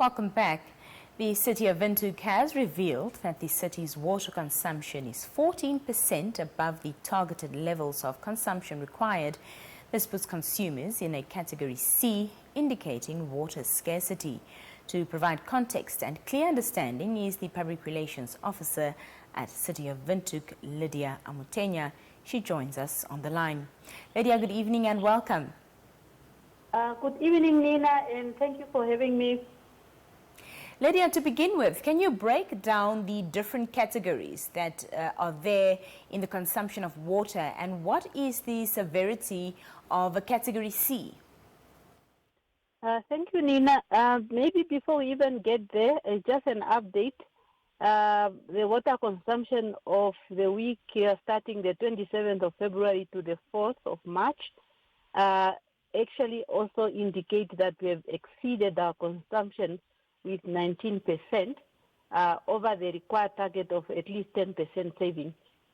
Welcome back. The City of Windhoek has revealed that the city's water consumption is 14% above the targeted levels of consumption required. This puts consumers in a category C, indicating water scarcity. To provide context and clear understanding is the Public Relations Officer at City of Windhoek, Lydia Amutenya. She joins us on the line. Lydia, good evening and welcome. Good evening, Nina, and thank you for having me. Lydia, to begin with, can you break down the different categories that are there in the consumption of water, and what is the severity of a category C? Thank you, Nina. Maybe before we even get there, just an update. The water consumption of the week starting the 27th of February to the 4th of March actually also indicate that we have exceeded our consumption with 19% over the required target of at least 10% saving.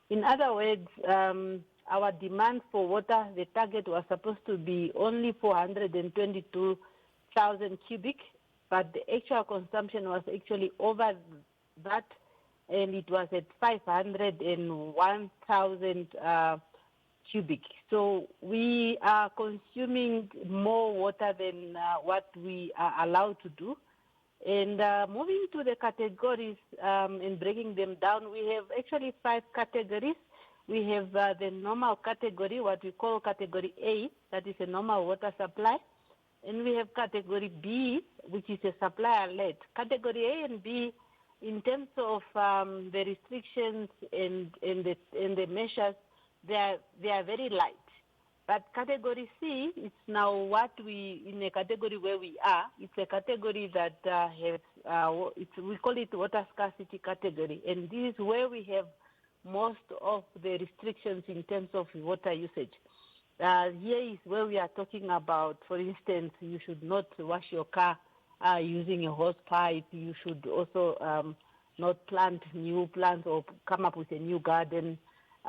In other words, our demand for water, the target was supposed to be only 422,000 cubic, but the actual consumption was actually over that, and it was at 501,000 cubic. So we are consuming more water than what we are allowed to do. And moving to the categories and breaking them down, we have actually 5 categories. We have the normal category, what we call category A, that is a normal water supply. And we have category B, which is a supplier-led. Category A and B, in terms of the restrictions and the measures, they are very light. But category C, it's now in a category where we are. It's a category that has, we call it water scarcity category. And this is where we have most of the restrictions in terms of water usage. Here is where we are talking about, for instance, you should not wash your car using a hose pipe. You should also not plant new plants or come up with a new garden.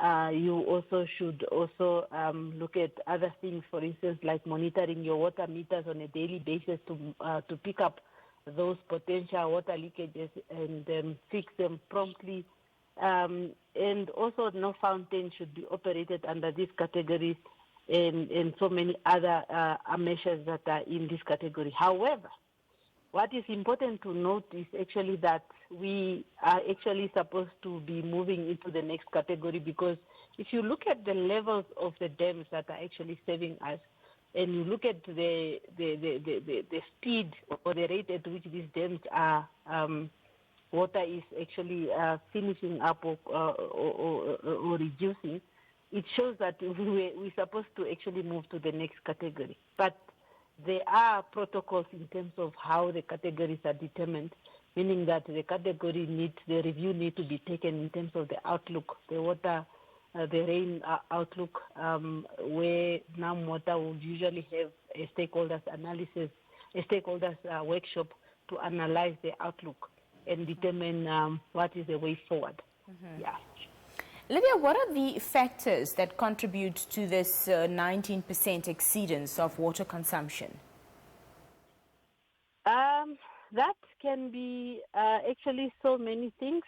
You also should look at other things, for instance, like monitoring your water meters on a daily basis to pick up those potential water leakages and fix them promptly. And also no fountain should be operated under these categories and so many other measures that are in this category. However, what is important to note is actually that we are actually supposed to be moving into the next category, because if you look at the levels of the dams that are actually saving us, and you look at the speed or the rate at which these dams are, water is actually finishing up or reducing, it shows that we're supposed to actually move to the next category. But there are protocols in terms of how the categories are determined, meaning that the review needs to be taken in terms of the outlook, the water, the rain outlook, where NAMWater would usually have a stakeholders analysis, a stakeholders workshop to analyze the outlook and determine what is the way forward. Mm-hmm. Yeah. Lydia, what are the factors that contribute to this 19% exceedance of water consumption? That can be actually so many things.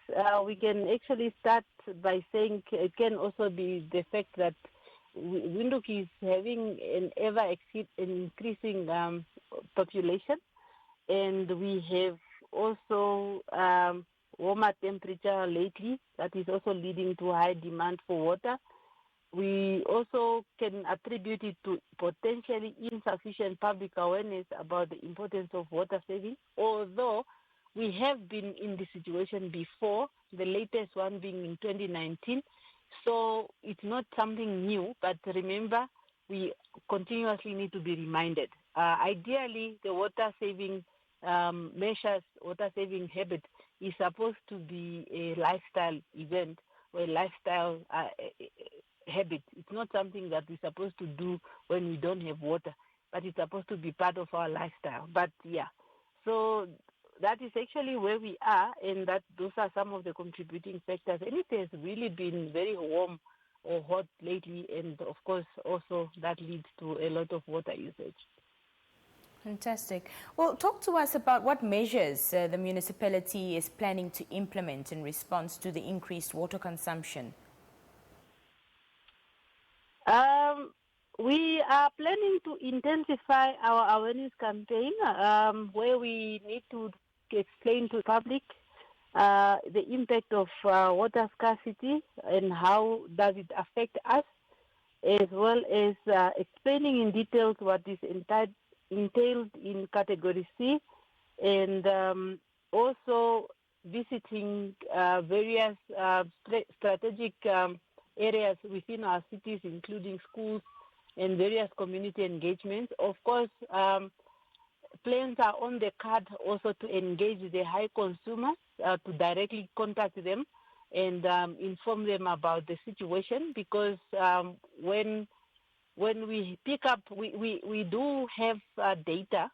We can actually start by saying it can also be the fact that Windhoek is having an increasing population, and we have also warmer temperature lately. That is also leading to high demand for water. We also can attribute it to potentially insufficient public awareness about the importance of water saving, although we have been in this situation before, the latest one being in 2019. So it's not something new, but remember, we continuously need to be reminded. Ideally, the water saving measures, water saving habit is supposed to be a lifestyle event or a lifestyle habit. It's not something that we're supposed to do when we don't have water, but it's supposed to be part of our lifestyle. But yeah, so that is actually where we are, and those are some of the contributing factors. And it has really been very warm or hot lately, and of course also that leads to a lot of water usage. Fantastic. Well, talk to us about what measures the municipality is planning to implement in response to the increased water consumption. We are planning to intensify our awareness campaign where we need to explain to the public the impact of water scarcity and how does it affect us, as well as explaining in details what is entailed in Category C, and also visiting various strategic areas within our cities, including schools and various community engagements. Of course, plans are on the card also to engage the high consumers, to directly contact them and inform them about the situation, because when we pick up, we do have data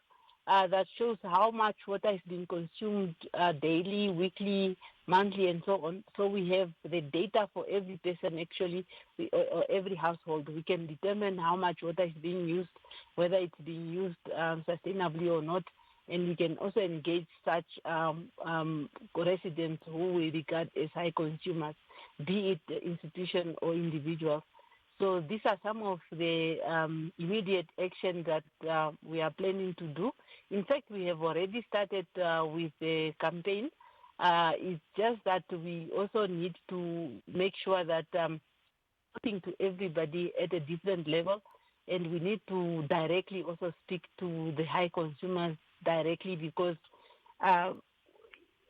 that shows how much water is being consumed daily, weekly, monthly, and so on. So we have the data for every person, actually, or every household. We can determine how much water is being used, whether it's being used sustainably or not. And we can also engage such residents who we regard as high consumers, be it institution or individuals. So these are some of the immediate action that we are planning to do. In fact, we have already started with the campaign. It's just that we also need to make sure that talking to everybody at a different level, and we need to directly also speak to the high consumers directly, because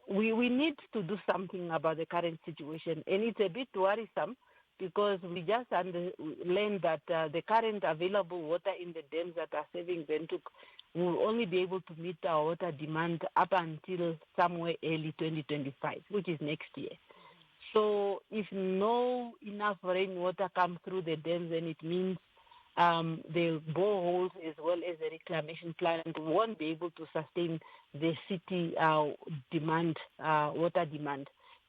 we need to do something about the current situation. And it's a bit worrisome, because we just learned that the current available water in the dams that are serving Windhoek will only be able to meet our water demand up until somewhere early 2025, which is next year. So if no enough rainwater comes through the dams, then it means the boreholes as well as the reclamation plant won't be able to sustain the city demand, water demand.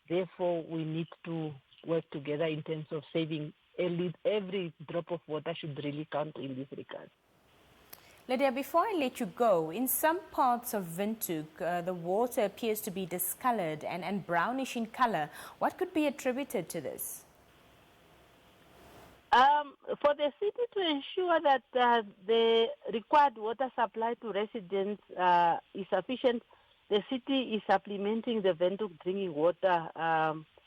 Therefore, we need to work together in terms of saving. Every drop of water should really count in this regard. Lydia, before I let you go, in some parts of Windhoek, the water appears to be discolored and brownish in color. What could be attributed to this? For the city to ensure that the required water supply to residents is sufficient, the city is supplementing the Windhoek drinking water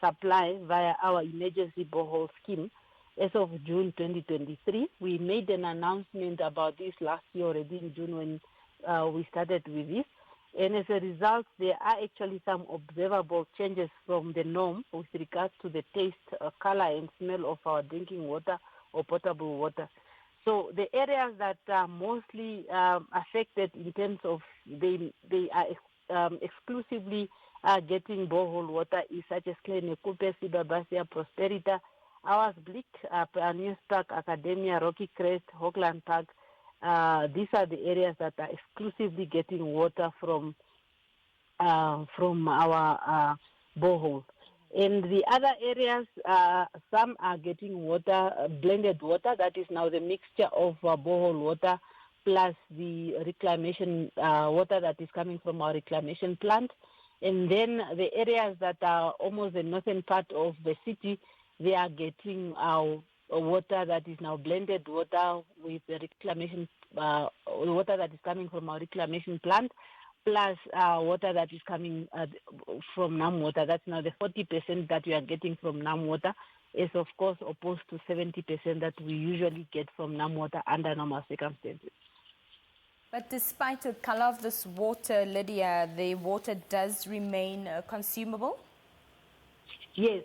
supply via our emergency borehole scheme. As of June 2023, we made an announcement about this last year already in June when we started with this. And as a result, there are actually some observable changes from the norm with regards to the taste, color, and smell of our drinking water or potable water. So the areas that are mostly affected in terms of they are exclusively getting borehole water is such as Kleine-Kupe, Sibabasia, Prosperita, Ours Bleak, Pioneers Park, Academia, Rocky Crest, Hoagland Park. These are the areas that are exclusively getting water from our boreholes. In the other areas, some are getting water, blended water, that is now the mixture of borehole water plus the reclamation water that is coming from our reclamation plant. And then the areas that are almost the northern part of the city, they are getting water that is now blended water with the reclamation water that is coming from our reclamation plant, plus water that is coming from NAM water. That's now the 40% that we are getting from NAM water, is of course opposed to 70% that we usually get from NAM water under normal circumstances. But despite the color of this water, Lydia, the water does remain consumable? Yes,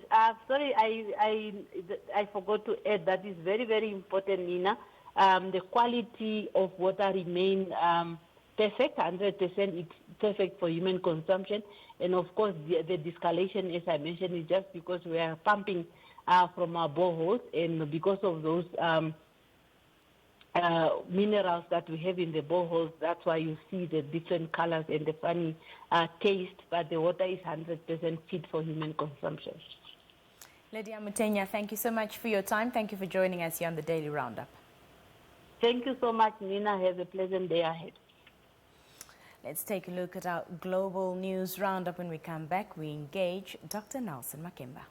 sorry, I forgot to add that is very, very important, Nina. The quality of water remains perfect, 100%. It's perfect for human consumption. And of course, the discoloration, as I mentioned, is just because we are pumping from our boreholes, and because of those minerals that we have in the boreholes, that's why you see the different colors and the funny taste, but the water is 100% fit for human consumption. Lydia Mutenya, thank you so much for your time. Thank you for joining us here on the Daily Roundup. Thank you so much, Nina. Have a pleasant day ahead. Let's take a look at our global news roundup. When we come back, we engage Dr. Nelson Makemba.